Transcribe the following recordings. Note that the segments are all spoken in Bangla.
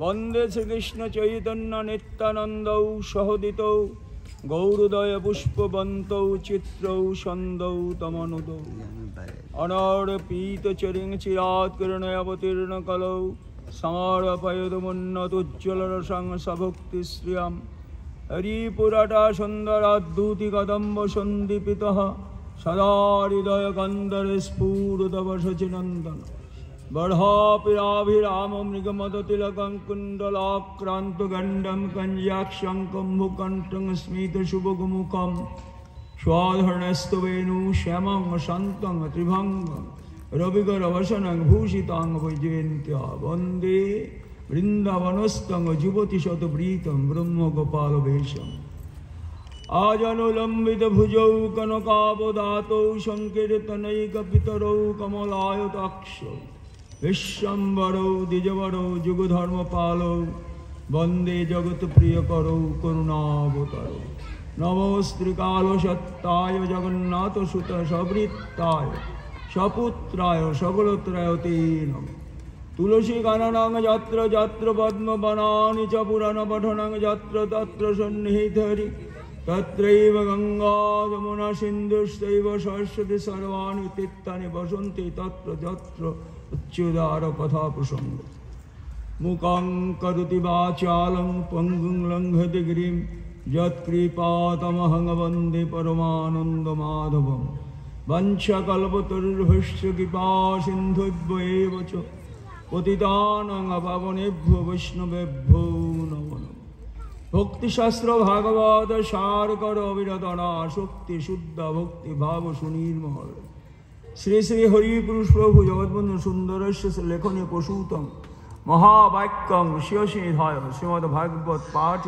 वंदे श्रीकृष्ण चैतन्य नित्यानंदौ सहोदितौ गौरोदय पुष्पवन्तौ चित्रौ छन्दौ तमनुदौ अनार्पित चरिं चिरात् किरणयावतीर्ण कलौ समारपयदमुन्नतोज्ज्वलरसं सभुक्तिश्रियं हरिपुराटा सुन्दराद्भुति कदम्ब सन्दीपितः सदा हृदय कन्दरे स्फुरदवशचिनन्दन बर्हापिराभिराम मृगमदतिलकं कुण्डलाक्रान्तगण्डं कञ्जाक्षं कम्भुकण्ठं स्मितशुभगुमुखं स्वाधर्णस्तु वेणु श्यामं शान्तं त्रिभङ्गं रविकरवसनं भूषितां वैजयन्त्या वन्दे वृन्दावनस्थं युवतिशतप्रीतं ब्रह्मगोपालवेशम् आजनुलम्बितभुजौ कनकावदातौ सङ्कीर्तनैकपितरौ कमलायताक्षौ विश्वम्भरौ द्विजवरौ जुगधर्मपालौ वन्दे जगत्प्रियकरौ करुणावतारौ नमोऽस्त्रिकालसत्ताय जगन्नाथसुत सवृत्ताय सपुत्राय सकलत्राय ते नमः तुलसीकाननं यत्र यत्र पद्मवनानि च पुराणपठनं यत्र तत्र सन्निहितहरि तत्रैव गंगा यमुना सिन्धुश्चैव सरस्वती सर्वाणि तीर्थानि वसन्ति तत्र यत्र उच्चदार कथा प्रसंग मुखं करोति वाचालं पङ्गुं लङ्घयति गिरिं यत्कृपातमहं वन्दे परमानन्दमाधवं वंशकल्पतरुर्भस्य कृपा सिन्धुभ्येव च पतितानां पावनेभ्यो वैष्णवेभ्यो नमो नमः भक्तिशास्त्र भागवत सार कर अविरतना शक्ति शुद्ध भक्ति भाव सुनिर्मल श्री श्री हरिपुरुष प्रभु जगद्बंधु सुंदर लेखनी प्रसूतम महावाक्यं शिवसिंहाय श्रीमद्भागवत पाठ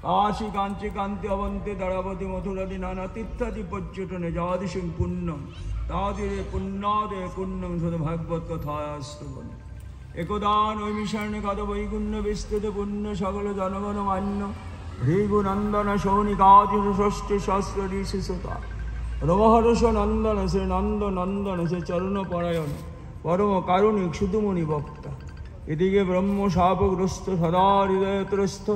काशी कांची कांति अवंते दरावती मथुरादि नाना तीर्थादि पर्यटने जादिशं पुण्यम तादिरे पुण्यादे पुण्यम सद्भागवत कथायास्तवन एकदा नैमिषारण्य कद वैकुण्ठ विस्तृत पुण्य सकल जनगण मान्य भृगुनंदन सौनिकादिश षष्ठी सहस्र ऋषि सुता रमहर्ष नंदन श्री नंद नंदन श्री चरण परायण परम कारुणिक सुतमुनि वक्ता एदिके ब्रह्म शापग्रस्त सदा हृदयत्रस्थ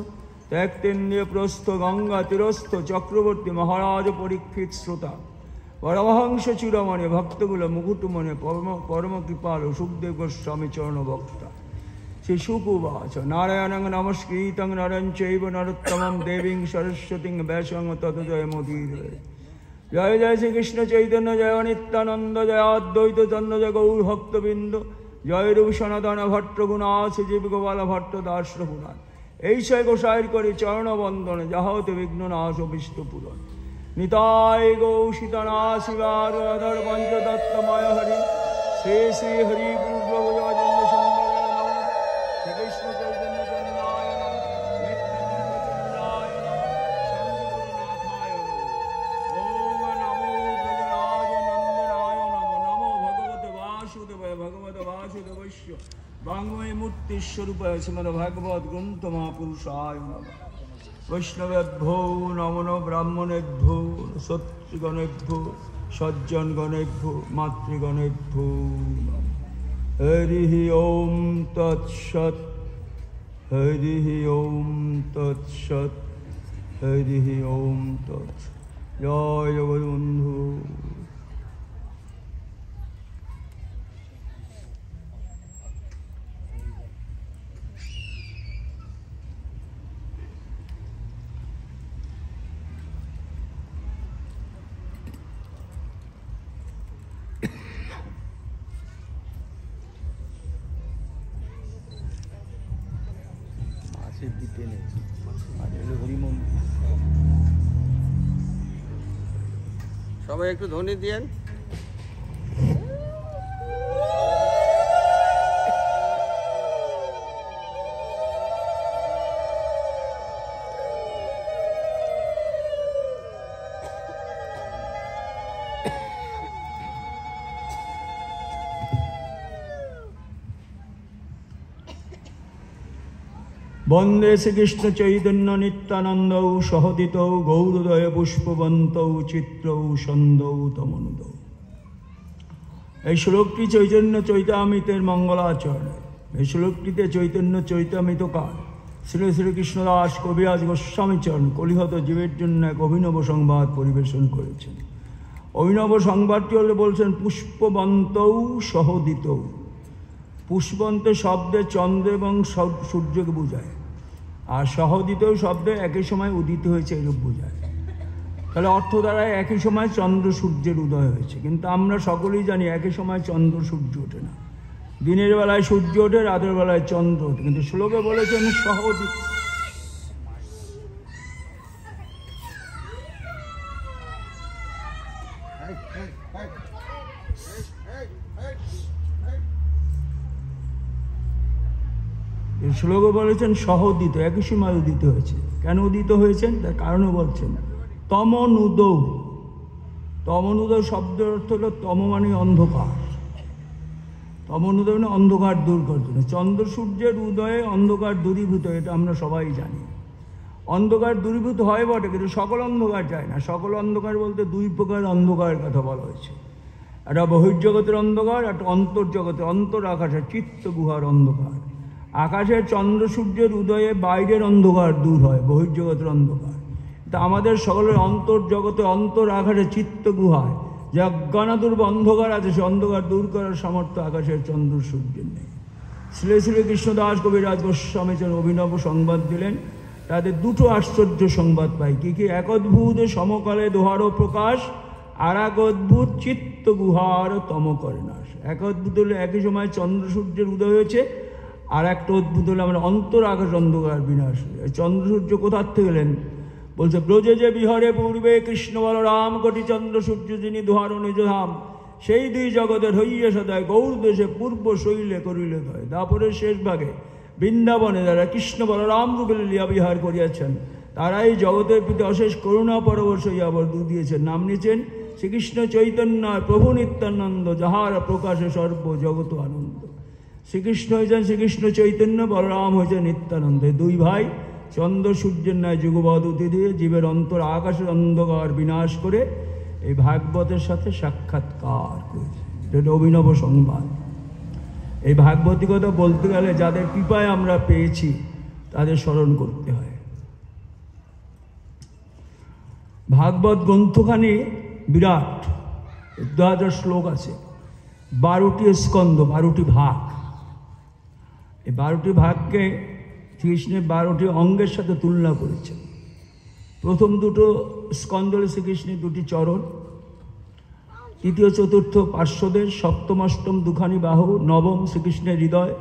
त्यक्तेन्द्रिय प्रस्थ गंगा तीरस्थ चक्रवर्ती महाराज परीक्षित श्रोता परमहंस चूड़ामणि भक्तकुल मुकुटमणि परम कृपाल सुखदेव गोस्वामी चरण भक्ता श्री शुकुवाच नारायणं नमस्कृतं नरं चैव नरोत्तमं देवीं सरस्वतीं व्यासं ततो जयमुदीरये जय जय श्री कृष्ण चैतन्य जय नित्यानंद जय अद्वैत चंद्र जय गौर भक्तबिंद जय रूप सनातन भट्ट गुणास जीव गोपाल भट्ट दास पुराण ऐसे गोसाईर करे चरण बंदन जाहते विघ्न नाश विष्णु पुराण निताय गौशितना शिवार अधर पंचदत्तमय हरि श्री श्री हरि प्रभु जगन्नाथ सुंदर श्री कृष्ण चैतन्य चंद्राय नित्यानंद चंद्राय ओम नमो ब्रजराज नंदनाय नमो भगवते वासुदेवाय भगवते वासुदेवस्य वाङ्मय मूर्ति स्वरूपाय श्रीमद्भागवत ग्रंथ महापुरुषाय नमः वैष्णवेभ्यो नमो नमः ब्राह्मणेभ्यो क्षत्रियगणेभ्यो सज्जनगणेभ्यो मातृगणेभ्यो नमः हरिः ओम तत्सत् हरिः ओम तत्सत् हरिः ओम तत्सत् जय जगद्बंधु সবাই একটু ধ্বনি দিয়েন। वंदे श्रीकृष्ण चैतन्य नित्यानंदौ सहोदितौ गौरोदय पुष्पवन्तौ चित्रौ छन्दौ तमनुदौ। এই শ্লোকটি চৈতন্য চৈতামৃতের মঙ্গলাচরণে এই শ্লোকটিতে চৈতন্য চৈতামৃতকার শ্রী শ্রীকৃষ্ণদাস কবিরাজ গোস্বামীচরণ কলিহত জীবের জন্য এক অভিনব সংবাদ পরিবেশন করেছেন। অভিনব সংবাদটি হলে বলছেন পুষ্পবন্তৌ সহোদিতৌ। পুষ্পন্ত শব্দে চন্দ্র এবং সূর্যকে বোঝায়, আর সহোদিতৌ শব্দে একই সময় উদিত হয়েছে এরূপ বোঝায়। তাহলে অর্থ দ্বারায় একই সময় চন্দ্র সূর্যের উদয় হয়েছে, কিন্তু আমরা সকলেই জানি একই সময় চন্দ্র সূর্য ওঠে না। দিনের বেলায় সূর্য ওঠে, রাতের বেলায় চন্দ্র ওঠে, কিন্তু শ্লোকে বলেছেন সহোদিত। শ্লোকে বলেছেন সহোদিত, একই সময় উদিত হয়েছে। কেন উদিত হয়েছেন তার কারণও বলছেন। তমনুদৌ, তমনুদৌ শব্দের অর্থ হল তম মানে অন্ধকার, তমনুদয় মানে অন্ধকার দূর করতে। চন্দ্র সূর্যের উদয়ে অন্ধকার দূরীভূত, এটা আমরা সবাই জানি। অন্ধকার দূরীভূত হয় বটে, কিন্তু সকল অন্ধকার যায় না। সকল অন্ধকার বলতে দুই প্রকার অন্ধকারের কথা বলা হয়েছে, একটা বহির্জগতের অন্ধকার, একটা অন্তর্জগতের অন্তর আকাশের চিত্ত গুহার অন্ধকার। আকাশের চন্দ্র সূর্যের উদয়ে বাইরের অন্ধকার দূর হয়, বহির্জগতের অন্ধকার। তা আমাদের সকলের অন্তর্জগতে অন্তর আকাশের চিত্ত গুহায় যে অজ্ঞানাদূর্ব অন্ধকার আছে, সে অন্ধকার দূর করার সামর্থ্য আকাশের চন্দ্র সূর্যের নেই। শ্রী শ্রী কৃষ্ণদাস কবিরাজ গোস্বামীচরণ অভিনব সংবাদ দিলেন। তাদের দুটো আশ্চর্য সংবাদ পাই। কি কি? এক অদ্ভুত সমকালে দোহারো প্রকাশ, আর এক অদ্ভুত চিত্ত গুহার তম করে নাশ। এক অদ্ভুত হলে একই সময় চন্দ্র সূর্যের উদয় হয়েছে, আর একটা অদ্ভুত হলে আমরা অন্তর আকাশ অন্ধকার বিনাশ। চন্দ্র সূর্য কোথার থেকে এলেন? বলছে ব্রজে যে বিহারে পূর্বে কৃষ্ণ বলরাম কোটি চন্দ্র সূর্য যিনি দুহার নিজ ধাম, সেই দুই জগতের হইয়ে সদায় গৌর দেশে পূর্ব শৈলে করিলে দয়। তারপরে শেষ ভাগে বৃন্দাবনে যারা কৃষ্ণ বলরাম রূপে লিয়া বিহার করিয়াছেন, তারাই জগতের প্রতি অশেষ করুণা পরবশ হইয়া বর্দু দিয়েছেন। নাম নিয়েছেন শ্রীকৃষ্ণ চৈতন্য প্রভু নিত্যানন্দ, যাহার প্রকাশে সর্ব জগত আনন্দ। শ্রীকৃষ্ণ হয়েছেন শ্রীকৃষ্ণ চৈতন্য, বলরাম হয়েছেন নিত্যানন্দ। দুই ভাই চন্দ্র সূর্যের ন্যায় যুগপৎ উতি দিয়ে জীবের অন্তর আকাশের অন্ধকার বিনাশ করে এই ভাগবতের সাথে সাক্ষাৎকার করেছে। এটা অভিনব সংবাদ। এই ভাগবতী কথা বলতে গেলে যাদের কৃপায় আমরা পেয়েছি তাদের স্মরণ করতে হয়। ভাগবত গ্রন্থখানি বিরাট, 2000 শ্লোক আছে, 12টি স্কন্ধ, 12টি ভাগ। এই 12টি ভাগকে শ্রীকৃষ্ণের 12টি অঙ্গের সাথে তুলনা করেছেন। প্রথম দুটো স্কন্ধ হল শ্রীকৃষ্ণের 2টি চরণ, তৃতীয় চতুর্থ পার্শ্বদের, সপ্তম অষ্টম দুখানি বাহু, নবম শ্রীকৃষ্ণের হৃদয়,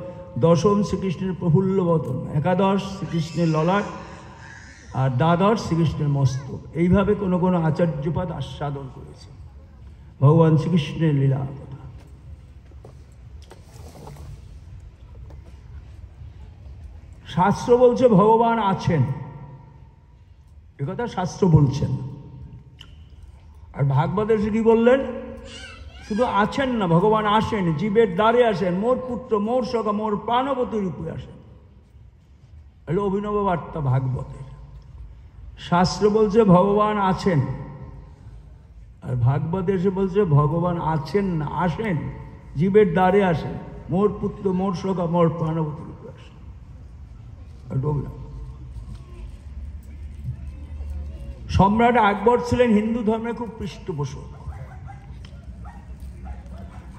দশম শ্রীকৃষ্ণের প্রফুল্ল বদন, একাদশ শ্রীকৃষ্ণের ললাট, আর দ্বাদশ শ্রীকৃষ্ণের মস্তক। এইভাবে কোনো কোনো আচার্যপাদ আস্বাদন করেছে ভগবান শ্রীকৃষ্ণের লীলা কথা। শাস্ত্র বলছে ভগবান আছেন, একথা শাস্ত্র বলছেন। আর ভাগবতে কি বললেন? শুধু আছেন না, ভগবান আসেন, জীবের দ্বারে আসেন, মোর পুত্র মোর সখা মোর প্রাণবতী রূপে আসেন। এলো অভিনব বার্তা ভাগবতের। শাস্ত্র বলছে ভগবান আছেন, আর ভাগবতে এসে বলছে ভগবান আছেন না, আসেন, জীবের দ্বারে আসেন, মোর পুত্র মোর সখা মোর প্রাণবতী রূপে আসেন। সম্রাট আকবর ছিলেন হিন্দু ধর্মের খুব পৃষ্ঠপোষক,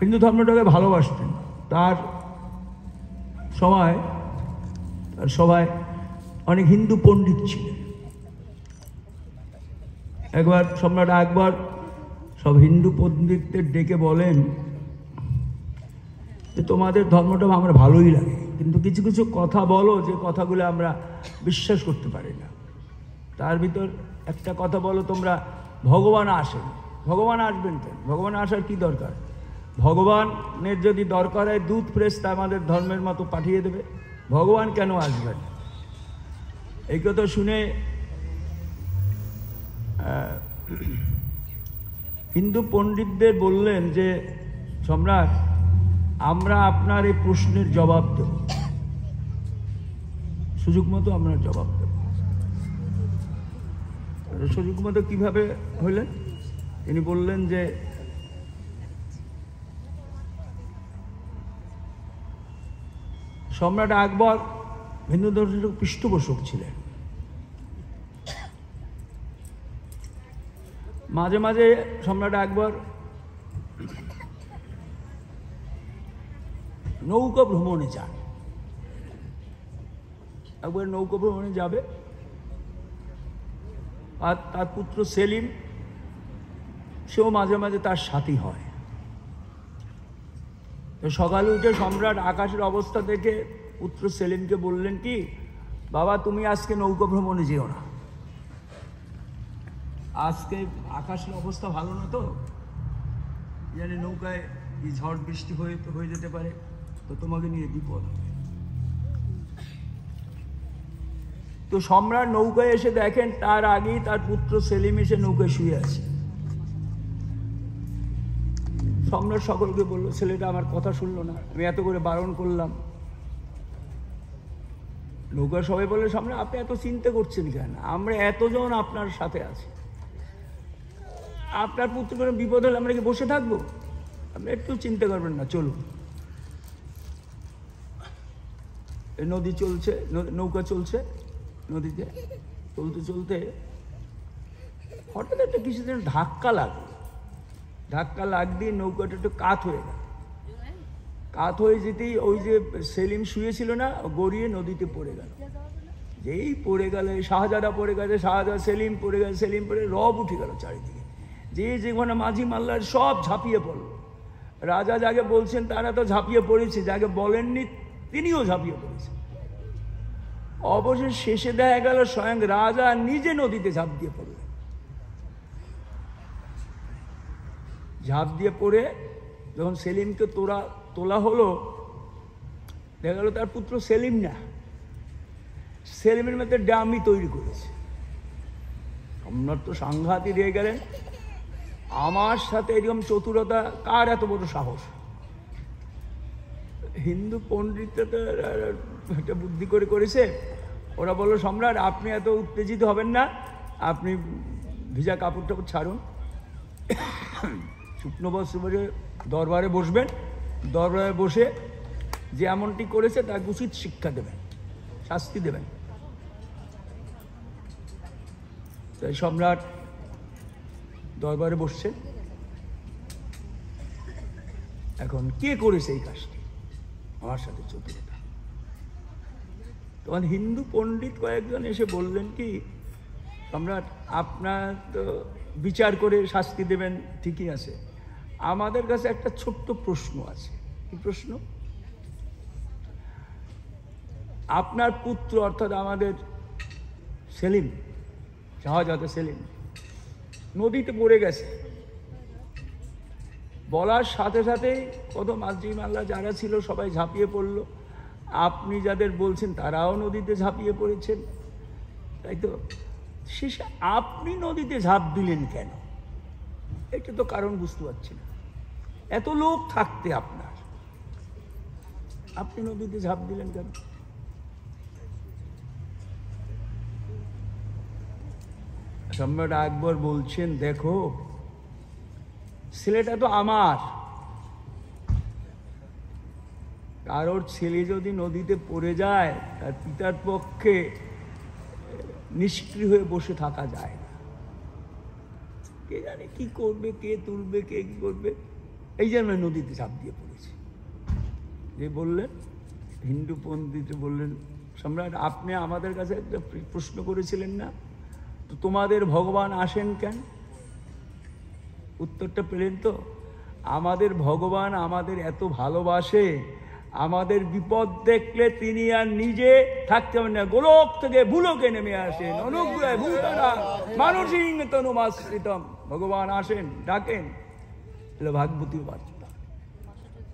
হিন্দু ধর্মটাকে ভালোবাসতেন। তার সভায় অনেক হিন্দু পণ্ডিত ছিলেন। একবার সম্রাট আকবর সব হিন্দু পণ্ডিতদের ডেকে বলেন যে তোমাদের ধর্মটা আমার ভালোই লাগে, কিন্তু কিছু কিছু কথা বলো যে কথাগুলো আমরা বিশ্বাস করতে পারি না। তার ভিতর একটা কথা বলো তোমরা, ভগবান আসেন। ভগবান আসবেন কেন? ভগবান আসার কি দরকার? ভগবানের যদি দরকার হয় দুধ ফেরেশতা আমাদের ধর্মের মতো পাঠিয়ে দেবে, ভগবান কেন আসবেন? এই কথা শুনে হিন্দু পণ্ডিতদের বললেন যে সম্রাট, আমরা আপনার এই প্রশ্নের জবাব দেব, সুযোগ মতো আমরা জবাব দেব। সুযোগ মতো কীভাবে হইলেন? তিনি বললেন যে সম্রাট আকবর হিন্দু ধর্মের পৃষ্ঠপোষক ছিলেন। মাঝে মাঝে সম্রাট আকবর নৌকা ভ্রমণে যান। একবার নৌকা ভ্রমণে যাবে, আর তার পুত্র সেলিম সেও মাঝে মাঝে তার সাথী হয়। তো সকালে উঠে সম্রাট আকাশের অবস্থা দেখে পুত্র সেলিমকে বললেন কি, বাবা তুমি আজকে নৌকা ভ্রমণে যেও না, আজকে আকাশের অবস্থা ভালো না, তো জানি নৌকায় ঝড় বৃষ্টি হয়ে যেতে পারে, তো তোমাকে নিয়ে বিপদ হবে। তো সম্রাট নৌকায় এসে দেখেন তার আগেই তার পুত্র সেলিম এসে নৌকায় শুয়ে আছে। সম্রাট সকলকে বলল, ছেলেটা আমার কথা শুনলো না, আমি এত করে বারণ করলাম। নৌকা সবাই বললে, সম্রাট আপনি এত চিন্তা করছেন কেন, আমরা এতজন আপনার সাথে আছি, আপনার পুত্র কোনো বিপদ হলে আমরা কি বসে থাকবো? আপনি একটু চিন্তা করবেন না, চলুন। নদী চলছে, নৌকা চলছে নদীতে, চলতে চলতে হঠাৎ একটা কিছুদিন ধাক্কা লাগলো। ধাক্কা লাগতেই নৌকাটা একটু কাত হয়ে গেল। কাত হয়ে যেতেই ওই যে সেলিম শুয়েছিল না, গড়িয়ে নদীতে পড়ে গেল। যেই পড়ে গেলে শাহজাদা পড়ে গেছে, শাহজাদা সেলিম পড়ে গেছে, সেলিম পড়ে রব উঠে গেল চারিদিকে। যেখানে মাঝি মাল্লার সব ঝাঁপিয়ে পড়ল। রাজা যাকে বলছেন তারা তো ঝাঁপিয়ে পড়েছে, যাকে বলেননি তিনিও ঝাঁপিয়ে পড়েছে। অবশেষে শেষে দেখা গেল স্বয়ং রাজা নিজে নদীতে ঝাঁপ দিয়ে পড়লেন। ঝাঁপ দিয়ে পড়ে যখন সেলিমকে তোলা হলো, দেখা গেল তার পুত্র সেলিম না, সেলিমের মধ্যে ডামি তৈরি করেছে। সম্রাট তো সাংঘাতিক রেগে গেলেন, আমার সাথে এরকম চতুরতা কার, এত বড় সাহস। হিন্দু পণ্ডিতরা তো একটা বুদ্ধি করেছে, ওরা বললো সম্রাট আপনি এত উত্তেজিত হবেন না, আপনি ভিজা কাপড় টাপড় ছাড়ুন, শুকনো বস্ত্র পরে দরবারে বসবেন, দরবারে বসে যে এমনটি করেছে তাকে উচিত শিক্ষা দেবেন, শাস্তি দেবেন। তাই সম্রাট দরবারে বসছে। এখন কে করেছে এই কাজটি, আমার সাথে চতুরতা। তখন হিন্দু পণ্ডিত কয়েকজন এসে বললেন কি, সম্রাট আপনার তো বিচার করে শাস্তি দেবেন ঠিকই আছে, আমাদের কাছে একটা ছোট্ট প্রশ্ন আছে। কি প্রশ্ন? আপনার পুত্র অর্থাৎ আমাদের সেলিম, শাহজাদা সেলিম নদীতে পড়ে গেছে। বলার সাথে সাথেই কত মাঝি মাল্লা যারা ছিল সবাই ঝাঁপিয়ে পড়লো। আপনি যাদের বলছেন তারাও নদীতে ঝাঁপিয়ে পড়েছেন, তাই তো? শেষে আপনি নদীতে ঝাঁপ দিলেন কেন? এটা তো কারণ বুঝতে পারছি না। এত লোক থাকতে আপনি নদীতে ঝাঁপ দিলেন কেন? সম্রাট আকবর বলছেন, দেখো ছেলেটা তো আমার, কারোর ছেলে যদি নদীতে পড়ে যায় তার পিতার পক্ষে নিষ্ক্রিয় হয়ে বসে থাকা যায় না। কে জানে কি করবে, কে তুলবে, কে কি করবে, এই জন্য নদীতে ঝাঁপ দিয়ে পড়েছে। যে বললেন, হিন্দু পণ্ডিত বললেন, সম্রাট আপনি আমাদের কাছে একটা প্রশ্ন করেছিলেন না, তো তোমাদের ভগবান আসেন কেন? উত্তরটা পেলেন তো? আমাদের ভগবান আমাদের এত ভালোবাসে, আমাদের বিপদ দেখলে তিনি আর নিজে থাকতে পারেন না, গোলক থেকে ভুলোকে নেমে আসেন, অনুগ্রহে ভূতারা মানসিং তনুমাশ্রিতম। ভগবান আসেন, ডাকেন, এলো ভাগবতী বার্তা।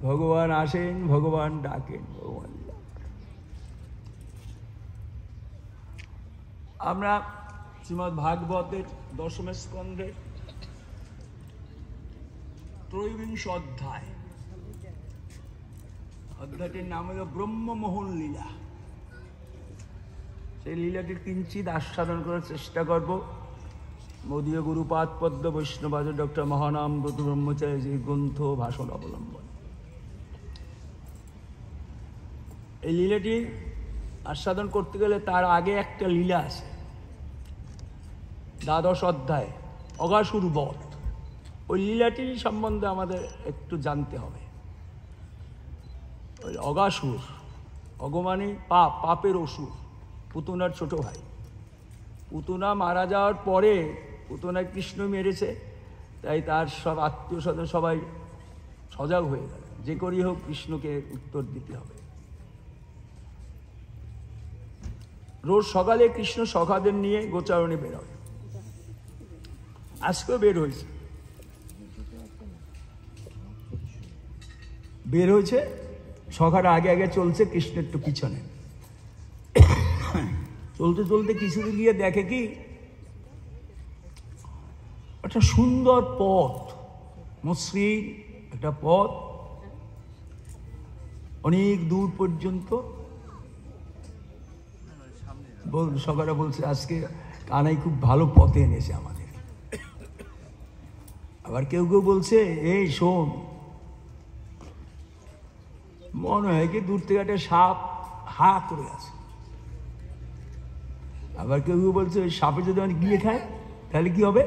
ভগবান আসেন, ভগবান ডাকেন, ভগবান। আমরা শ্রীমদ্ ভাগবতের দশম স্কন্ধের ত্রয়োবিংশ অধ্যায়, অধ্যায়টির নাম হল ব্রহ্মমোহন লীলা। সেই লীলাটির কিঞ্চিত আস্বাদন করার চেষ্টা করব। মদীয় গুরুপাদ পদ্ম বৈষ্ণবাদ ডক্টর মহানাম ব্রত ব্রহ্মচারীজির গ্রন্থ ভাষণ অবলম্বন। এই লীলাটি আস্বাদন করতে গেলে তার আগে একটা লীলা আছে, দ্বাদশ অধ্যায় অগাসুর বধ। ওই লীলাটি সম্বন্ধে আমাদের একটু জানতে হবে। ওই অগাসুর, অগমানি পাপ, পাপের অসুর, পুতনার ছোট ভাই। পুতনা মারা যাওয়ার পরে পুতনা কৃষ্ণ মেরেছে, তাই তার সব আত্মীয় স্বজন সবাই সজাগ হয়ে গেল, যে করি হোক কৃষ্ণকে উত্তর দিতে হবে। রোজ সকালে কৃষ্ণ সখাদের নিয়ে গোচারণে বেরোয়। আজকেও বের হয়েছে, বের হয়েছে সখার আগে আগে চলছে, কৃষ্ণের তো পিছনে। চলতে চলতে কিছুদিন গিয়ে দেখে কি একটা সুন্দর পথ, মসৃণ একটা পথ, অনেক দূর পর্যন্ত। সকালে বলছে আজকে কানাই খুব ভালো পথে এনেছে আমাদের। আবার কেউ কেউ বলছে এই শোন, মনে হয় কি দূর থেকে একটা সাপ হা করে আছে। আবার কেউ কেউ বলছে ওই সাপে যদি আমি গিলে খায় তাহলে কি হবে?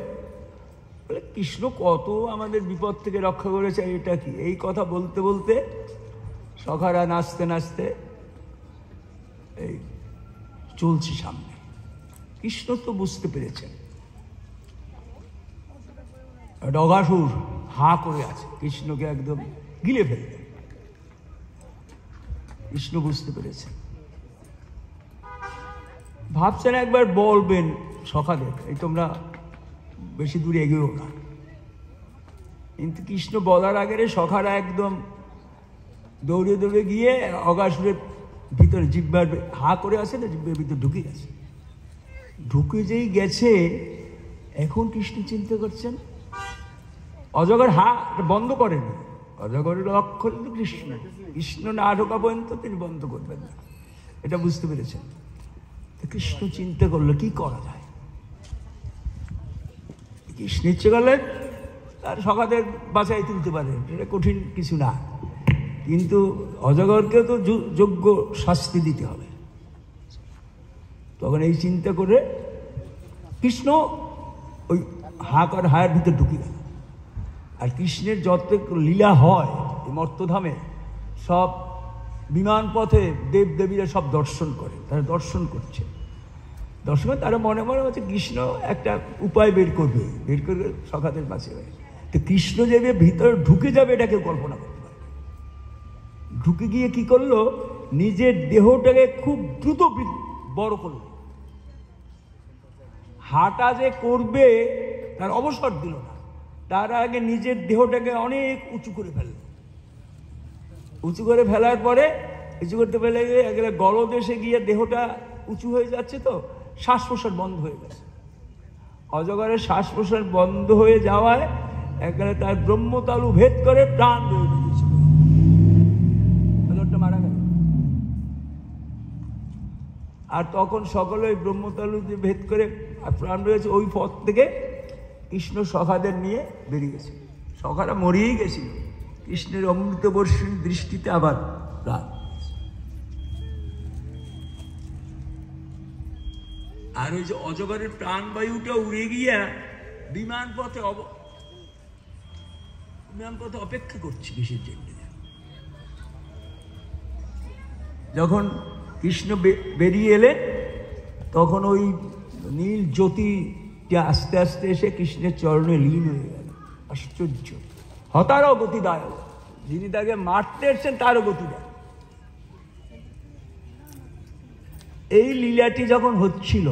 বলে কৃষ্ণ কত আমাদের বিপদ থেকে রক্ষা করেছে, এটা কি? এই কথা বলতে বলতে সখারা নাচতে নাচতে এই চলছে সামনে। কৃষ্ণ তো বুঝতে পেরেছেন অগাসুর হা করে আছে, কৃষ্ণকে একদম গিলে ফেলবে। কৃষ্ণ বুঝতে পেরেছেন, ভাবছেন একবার বলবেন সখাদের এই তোমরা বেশি দূরে এগিয়েও না। কিন্তু কৃষ্ণ বলার আগে সখারা একদম দৌড়ে দৌড়ে গিয়ে অগাসুরের ভিতরে জিহ্বার হা করে আছে না, জিহ্বার ভিতরে ঢুকে গেছে। ঢুকে যেই গেছে, এখন কৃষ্ণ চিন্তা করছেন অজগর হা বন্ধ করেন। অজগরের লক্ষ্য কিন্তু কৃষ্ণ, কৃষ্ণ না ঢোকা পর্যন্ত তিনি বন্ধ করবেন না, এটা বুঝতে পেরেছেন। কৃষ্ণ চিন্তা করলো কি করা যায়। কৃষ্ণ ইচ্ছে করলেন তার সখাদের বাঁচাই তুলতে পারেন, এটা কঠিন কিছু না, কিন্তু অজগরকেও তো যোগ্য শাস্তি দিতে হবে। তখন এই চিন্তা করে কৃষ্ণ ওই হায়ের ভিতরে ঢুকে গেল। আর কৃষ্ণের যত লীলা হয় এই মর্তধামে, সব বিমান পথে দেব দেবীরা সব দর্শন করে, তারা দর্শন করছে। দর্শন করে তারা মনে মনে হচ্ছে কৃষ্ণ একটা উপায় বের করবে সখাদের কাছে। তো কৃষ্ণ যাবে ভিতরে ঢুকে যাবে, এটা কেউ কল্পনা করতে পারে। ঢুকে গিয়ে কি করলো, নিজের দেহটাকে খুব দ্রুত বড় করলো। হাঁটা যে করবে তার অবসর দিল না, তার আগে নিজের দেহটাকে অনেক উঁচু করে ফেলল। উঁচু করে ফেলার পরে উঁচু করতে ফেলে গেলে গলদেশে গিয়ে দেহটা উঁচু হয়ে যাচ্ছে, তো শ্বাস প্রশ্বাস বন্ধ হয়ে গেছে। অজগরের শ্বাস প্রশ্বাস বন্ধ হয়ে যাওয়ায় একেবারে তার ব্রহ্মতালু ভেদ করে প্রাণ বেরিয়ে বেরিয়েছিল, মারা গেল। আর তখন সকলে ওই ব্রহ্মতালু যে ভেদ করে প্রাণ বেরিয়েছে, ওই পথ থেকে কৃষ্ণ সখাদের নিয়ে বেরিয়ে গেছে। সখারা মরিয়েই গেছিল, কৃষ্ণের অমৃতবর্ষীর দৃষ্টিতে আবার প্রাণ। আর ওই যে অজগরের প্রাণবায়ুটা উড়ে গিয়া বিমান পথে অপেক্ষা করছে কিসের জন্য। যখন কৃষ্ণ বেরিয়ে এলেন, তখন ওই নীল জ্যোতিটা আস্তে আস্তে এসে কৃষ্ণের চরণে লীন হয়ে গেল। আশ্চর্য, হতারও গতিদায়ক, যিনি তাকে মারতে এসছেন তারও গতিদায়ক। এই লীলাটি যখন হচ্ছিল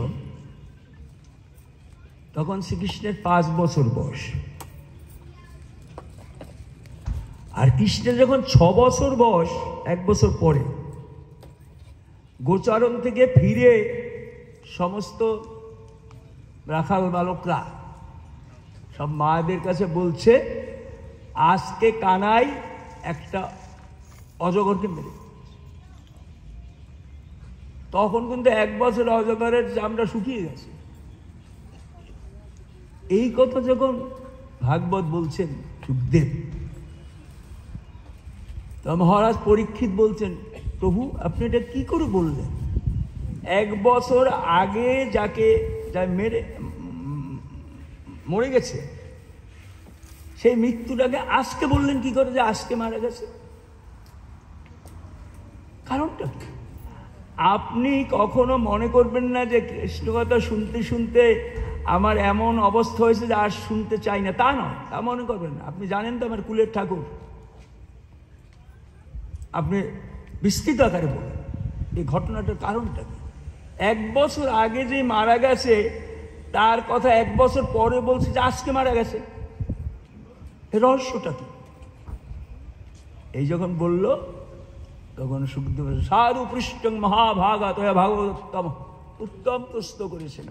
তখন শ্রীকৃষ্ণের 5 বছর বয়স, আর কৃষ্ণের যখন 6 বছর বয়স, 1 বছর পরে গোচারণ থেকে ফিরে সমস্ত রাখাল বালকরা সব মায়েদের কাছে বলছে আজকে কানাই একটা অজগরকে মেরে। তখন কিন্তু 1 বছর অজগরের চামড়া শুকিয়ে গেছে। এই কথা যখন ভাগবত বলছেন সুখদেব, তা মহারাজ পরীক্ষিত বলছেন প্রভু আপনি এটা কি করে বললেন? 1 বছর আগে যা মরে গেছে সেই মৃত্যুটাকে আজকে বললেন কি করে যে আজকে মারা গেছে? কারণটা কি? আপনি কখনো মনে করবেন না যে কৃষ্ণ কথা শুনতে শুনতে আমার এমন অবস্থা হয়েছে যে আর শুনতে চাই না, তা নয়, তা মনে করবেন না। আপনি জানেন তো আমার কুলের ঠাকুর, আপনি বিস্তৃত আকারে বলেন এই ঘটনাটার কারণটা কি। 1 বছর আগে যে মারা গেছে তার কথা 1 বছর পরে বলছে যে আজকে মারা গেছে, এর রহস্যটা কি? এই যখন বলল তখন সুখদেব সাধু পৃষ্ঠং মহাভাগা তয়া ভাগবতোত্তম, উত্তম প্রশ্ন করেছেন।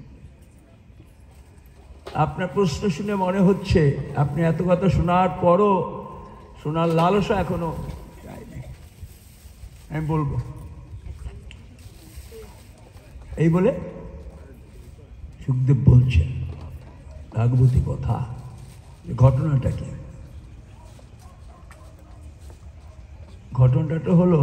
আপনার প্রশ্ন শুনে মনে হচ্ছে আপনি এত কথা শোনার পরও শোনার লালসা এখনো যায়নি। আমি বলবো এই বলে সুখদেব বলছেন ভাগবতী কথা। ঘটনাটা কি? ঘটনাটা হলো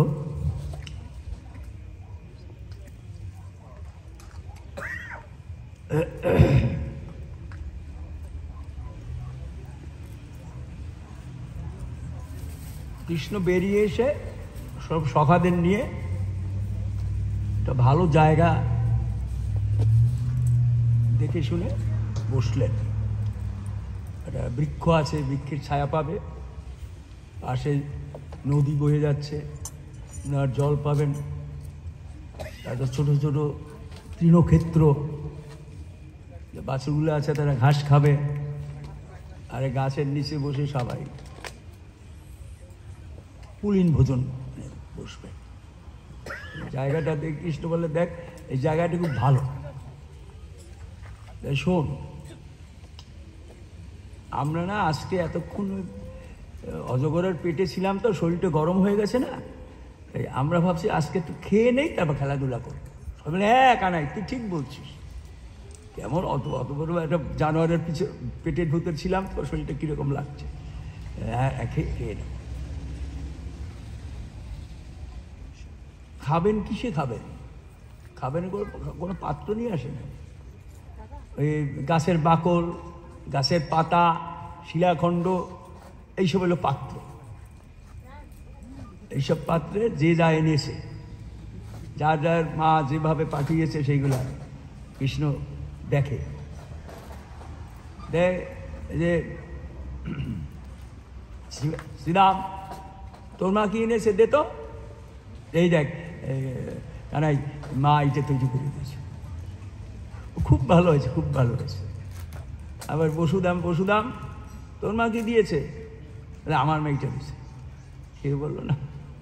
কৃষ্ণ বেরিয়ে এসে সব সখাদের নিয়ে একটা ভালো জায়গা দেখে শুনে বসলেন। একটা বৃক্ষ আছে, বৃক্ষের ছায়া পাবে, পাশে নদী বয়ে যাচ্ছে, আর জল পাবেন। তারপর ছোট ছোট তৃণক্ষেত্র, যে বাছুরগুলো আছে তারা ঘাস খাবে, আর গাছের নিচে বসে সবাই পুলিন ভোজন বসবে। জায়গাটা দেখ, কৃষ্ণ বলে দেখ এই জায়গাটা খুব ভালো, শোন আমরা না আজকে এতক্ষণ অজগরের পেটে ছিলাম তো শরীরটা গরম হয়ে গেছে না, আমরা ভাবছি আজকে একটু খেয়ে নেই তারপর খেলাধুলা করি। সবাই হ্যাঁ কানাই তুই ঠিক বলছিস, কেমন অত বড় একটা জানোয়ারের পেটের ভিতর ছিলাম তো শরীরটা কিরকম লাগছে, হ্যাঁ খেয়ে নেব। খাবেন কিসে খাবেন? খাবেন কোনো পাত্র নিয়ে আসেন, ওই গাছের বাকল, গাছের পাতা, শিলাখণ্ড, এইসব হলো পাত্র। এইসব পাত্রে যে যা এনেছে, যার যার মা যেভাবে পাঠিয়েছে সেইগুলা কৃষ্ণ দেখে যে শ্রীরাম তোর মা কি এনেছে দে তো, এই দেখ কানাই মা এইটা তৈরি করে দিয়েছে, খুব ভালো হয়েছে, খুব ভালো হয়েছে। আবার বসুদাম তোর মা কি দিয়েছে? আমার মেয়েটা দিয়েছে। কেউ বললো না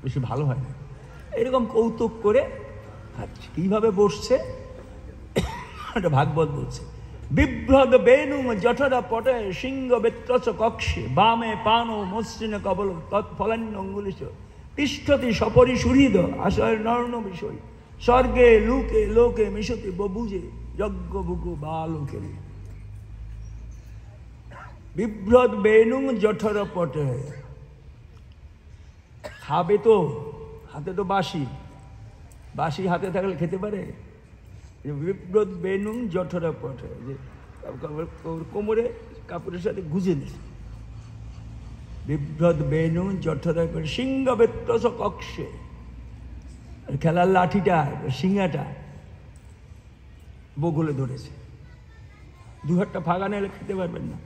বেশি ভালো হয় না। এরকম কৌতুক করে খাচ্ছে। কীভাবে বসছে এটা ভাগবত বলছে। বিভ্রদ বেণু জঠরা পটে সিংহ বেত্রচ কক্ষে বামে পান মসৃণ কবল তৎফলান্য অঙ্গুলিশ তিষ্ঠতি সপরি সুহৃদ আশয় নর্ণ বিষয় স্বর্গে লুকে লোকে মিশতি ববুজে যজ্ঞ বুকু বালোকে। বিভ্রদ বেণু জঠর পটে, খাবে তো, হাতে তো বাসি হাতে থাকলে খেতে পারে। বিভ্রদ বেণু জঠর পটে, যে কোমরে কাপড়ের সাথে গুজে নেই। বিভ্রদ বেণু জঠর পটে সিংহ বেত্রস কক্ষে, খেলার লাঠিটা সিংহাটা বগলে ধরেছে, দু হাতটা ফাঁকা নেলে খেতে পারবেন না।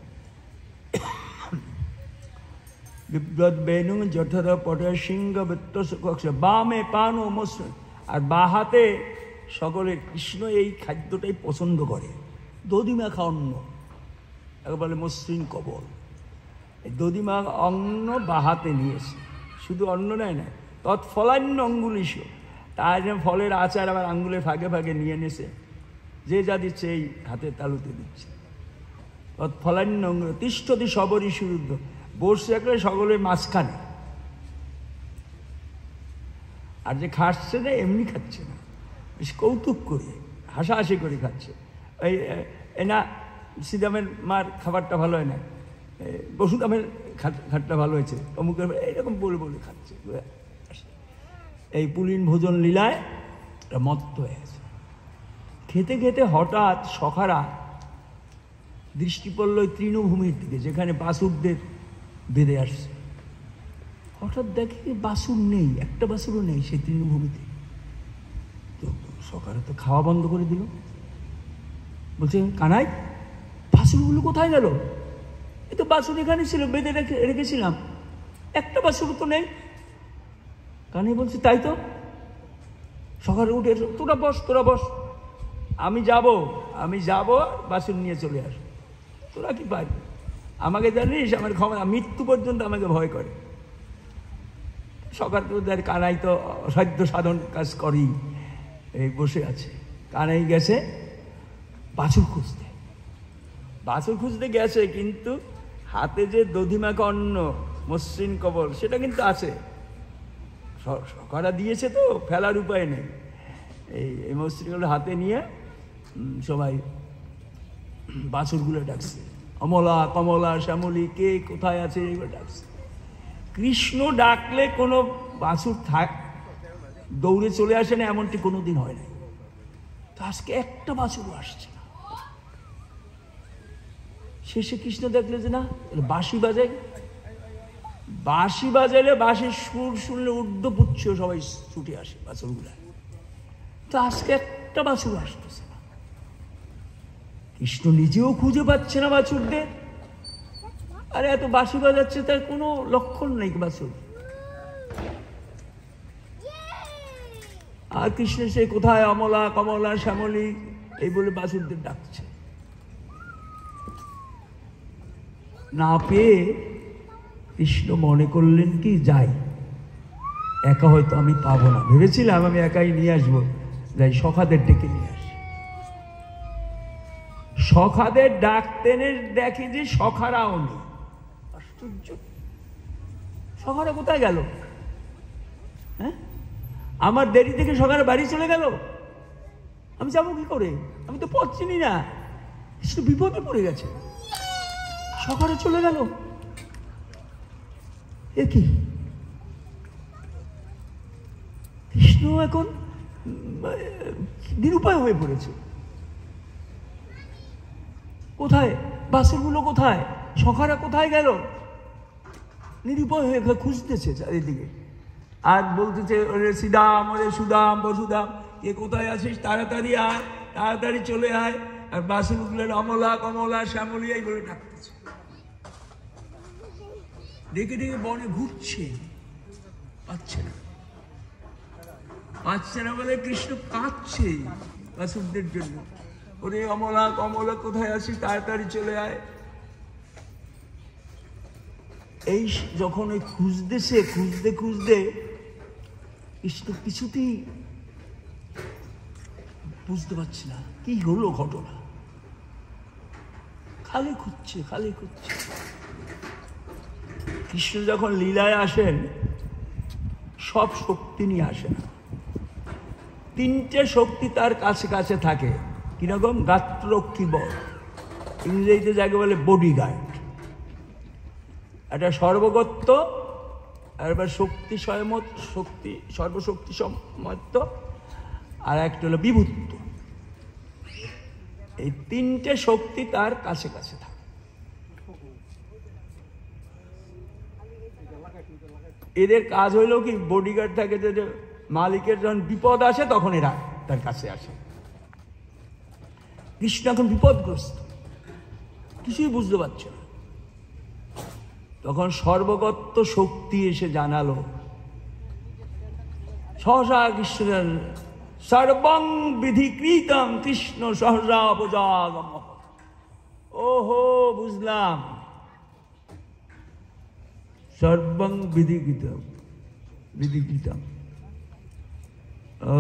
বিভ্রদ বেণু জঠর পটে সিংহ বেত্রস কক্ষে বামে পান ও মসৃণ, আর বা হাতে সকলে কৃষ্ণ এই খাদ্যটাই পছন্দ করে, দধিমাখা অন্ন, বলে মসৃণ কবল। এই দধিমাখা অন্ন বা হাতে নিয়েছে, শুধু অন্ন নেয় না, তৎফলান্য অঙ্গুলিশ, তার যে ফলের আচার আবার আঙ্গুলের ফাঁকে ফাঁকে নিয়ে এনেছে, যে যা দিচ্ছে এই হাতের তালুতে দিচ্ছে। তৎফলান্য অঙ্গুল তিষ্ঠতি সবরই সুরুদ্ধ, বসে একটা সকলের মাঝখানে। আর যে খাচ্ছে না এমনি খাচ্ছে না, বেশ কৌতুক করে হাসাহাসি করে খাচ্ছে। এই না শ্রীরামের মার খাবারটা ভালো হয় না, বসুদামের খাটটা ভালো হয়েছে, অমুকের এইরকম বলে বলে খাচ্ছে। এই পুলিন ভোজন লীলায় মত্ত হয়ে গেছে। খেতে খেতে হঠাৎ সখারা দৃষ্টি পড়ল ওই তৃণভূমির দিকে, যেখানে বাছুরদের বেঁধে আসছে। হঠাৎ দেখে বাছুর নেই, একটা বাছুরও নেই সেই তৃণভূমিতে। তো সখারা তো খাওয়া বন্ধ করে দিল। বলছে, কানাই, বাছুরগুলো কোথায় গেল? এই তো বাছুর এখানে ছিল, বেঁধে রেখেছিলাম, একটা বাছুর তো নেই। কানাই বলছে, তাই তো। সকালে উঠে, তোরা বস, আমি যাব, বাছুর নিয়ে চলে আসবো। তোরা কি পারি? আমাকে জানিস, আমার ক্ষমতা, মৃত্যু পর্যন্ত আমাকে ভয় করে। সকাল কানাই তো সাধ্য সাধন কাজ করি, এই বসে আছে। কানাই গেছে বাছুর খুঁজতে গেছে, কিন্তু হাতে যে দধিমাখা অন্ন, মসৃণ কবল, সেটা কিন্তু আছে। সকারা দিয়েছে তো, ফেলার উপায় নেই। এই মসৃণগুলো হাতে নিয়ে সবাই বাছুরগুলো ডাকছে, অমলা, কমলা, শ্যামলী, কে কোথায় আছে, এগুলো ডাকছে। কৃষ্ণ ডাকলে কোনো বাছুর দৌড়ে চলে আসে না, এমনটি কোনোদিন হয় না। তো আজকে একটা বাছুরও আসছে না। শেষে কৃষ্ণ দেখলে যে না, বাঁশি বাজাইলে বাঁশির সুর শুনলে ঊর্ধ্বপুচ্ছ সবাই ছুটে আসে বাছুরগুলা। তো আজকে একটা বাছুর আসতেছে না। কৃষ্ণ নিজেও খুঁজে পাচ্ছে না বাছুরদের। আরে এত বাঁশি বাজাচ্ছে, তার কোনো লক্ষণ নেই বাছুর। আর কৃষ্ণ সে কোথায়, অমলা, কমলা, শ্যামলী, এই বলে বাছুরদের ডাকছে। না পেয়ে কৃষ্ণ মনে করলেন কি, যাই, একা হয়তো আমি পাবো না। ভেবেছিলাম আমি একাই নিয়ে আসবো, যাই সখাদের ডেকে নিয়ে আসি। সখাদের ডাকতে দেখে যে সখারাও নেই। আশ্চর্য, সখারা কোথায় গেল? হ্যাঁ, আমার দেরি থেকে সখারা বাড়ি চলে গেল, আমি যাবো কি করে? আমি তো পথ চিনি না। কৃষ্ণ বিপদে পড়ে গেছে, সখারা চলে গেল। এ কি? কৃষ্ণ এখন নিরুপায় হয়ে পড়েছে। কোথায় বাছুরগুলো, কোথায় সখারা, কোথায় গেল? নিরুপায় হয়ে খুঁজতেছে চারিদিকে, আর বলতেছে, ওরে শ্রীদাম, ওরে সুদাম, বসুদাম, কে কোথায় আছিস? তাড়াতাড়ি আয়, তাড়াতাড়ি চলে আয়। আর বাছুরগুলোর অমলা, কমলা, শ্যামলী, এইগুলো ডাকতেছে। ডেকে ডেকে বনে ঘুরছে, পাচ্ছে না বলে কৃষ্ণ কাঁদছে বাছুরদের জন্য। ওরে অমলা, কমলা, কোথায় আছিস? তাড়াতাড়ি চলে আয়। এই যখন ওই খুঁজতে কৃষ্ণ কিছুতেই বুঝতে পারছি না কি হলো ঘটনা। খালি খুঁজছে। কৃষ্ণ যখন লীলায় আসেন, সব শক্তি নিয়ে আসেন। তিনটে শক্তি তার কাছে কাছে থাকে। কিরকম? গাত্ররক্ষী বল, ইংরেজিতে যাকে বলে বডিগার্ড। একটা সর্বগত্য, একবার শক্তি সর্বশক্তি সমর্থ, আর একটা হলো বিভূত্ব। এই তিনটে শক্তি তার কাছে কাছে থাকে। এদের কাজ হইল কি, বডিগার্ড থাকে, যে মালিকের যখন বিপদ আসে তখন এরা তার কাছে আসে। কৃষ্ণ এখন বিপদগ্রস্ত, কিছুই বুঝতে পারছে না। তখন সর্বগত্য শক্তি এসে জানালো, সহসা কৃষ্ণের সর্বং বিধিকৃতং কৃষ্ণ সহসা অপজাগম। ওহো, বুঝলাম, সর্বং বিধিকৃতম। ও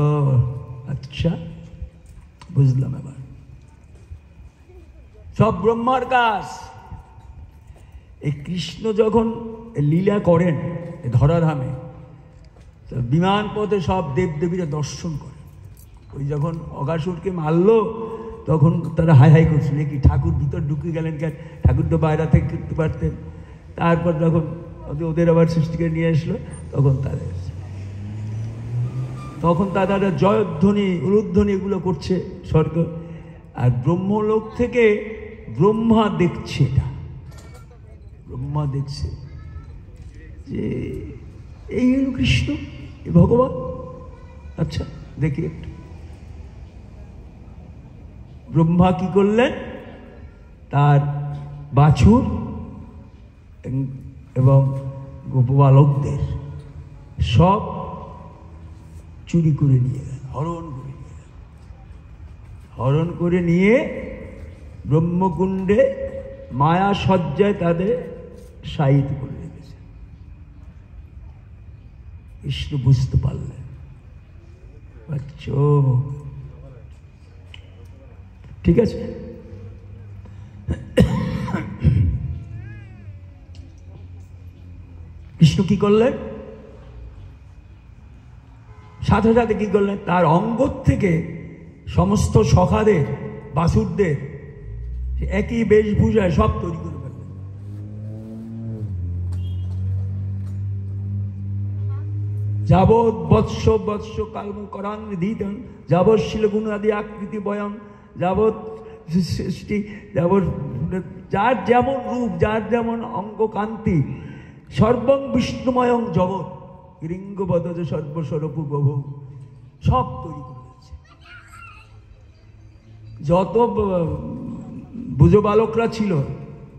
আচ্ছা, বুঝলাম এবার। সব ব্রহ্মার কাজ। এই কৃষ্ণ যখন লীলা করেন ধরাধামে, বিমান পথে সব দেবদেবীরা দর্শন করে। ওই যখন অগাসুরকে মারলো, তখন তারা হাই হাই করছিল, কি ঠাকুর ভিতর ঢুকে গেলেন কেন? ঠাকুর তো বাইরে থেকে করতে পারতেন। তারপর যখন ওদের আবার সৃষ্টিকে নিয়ে আসলো, তখন তারা তখন তারা জয়ধ্বনি উলুধ্বনি এগুলো করছে স্বর্গ, আর ব্রহ্মলোক থেকে ব্রহ্মা দেখছে, এটা ব্রহ্মা দেখছে যে এই হলো কৃষ্ণ, এই ভগবান। আচ্ছা দেখি একটু ব্রহ্মা কি করলেন, তার বাছুর এবং গোপবালকদের সব চুরি করে নিয়ে গেল, হরণ করে নিয়ে ব্রহ্মকুণ্ডে মায়া সজ্জায় তাদের শায়িত করে রেখেছে। কৃষ্ণ বুঝতে পারলেন, আচ্ছা ঠিক আছে। কৃষ্ণ কি করলেন, সাথে সাথে কি করলেন, তার অঙ্গ থেকে সমস্ত সখাদের বাসুরদের একই বেশভূষায় সব তৈরি করে ফেললেন। যাবৎ বৎস বৎস কালম করাং দিতং, যাবৎ শিলগুণাদি আকৃতি বয়ং, যাবৎ সৃষ্টি, যাবৎ যার যেমন রূপ, যার যেমন অঙ্গ কান্তি, সর্বং বিষ্ণুময়ং জগৎ রিঙ্গবদজ সর্বস্বরূপ বহু, সব তৈরি করে দিয়েছে। যত বুঝো বালকরা ছিল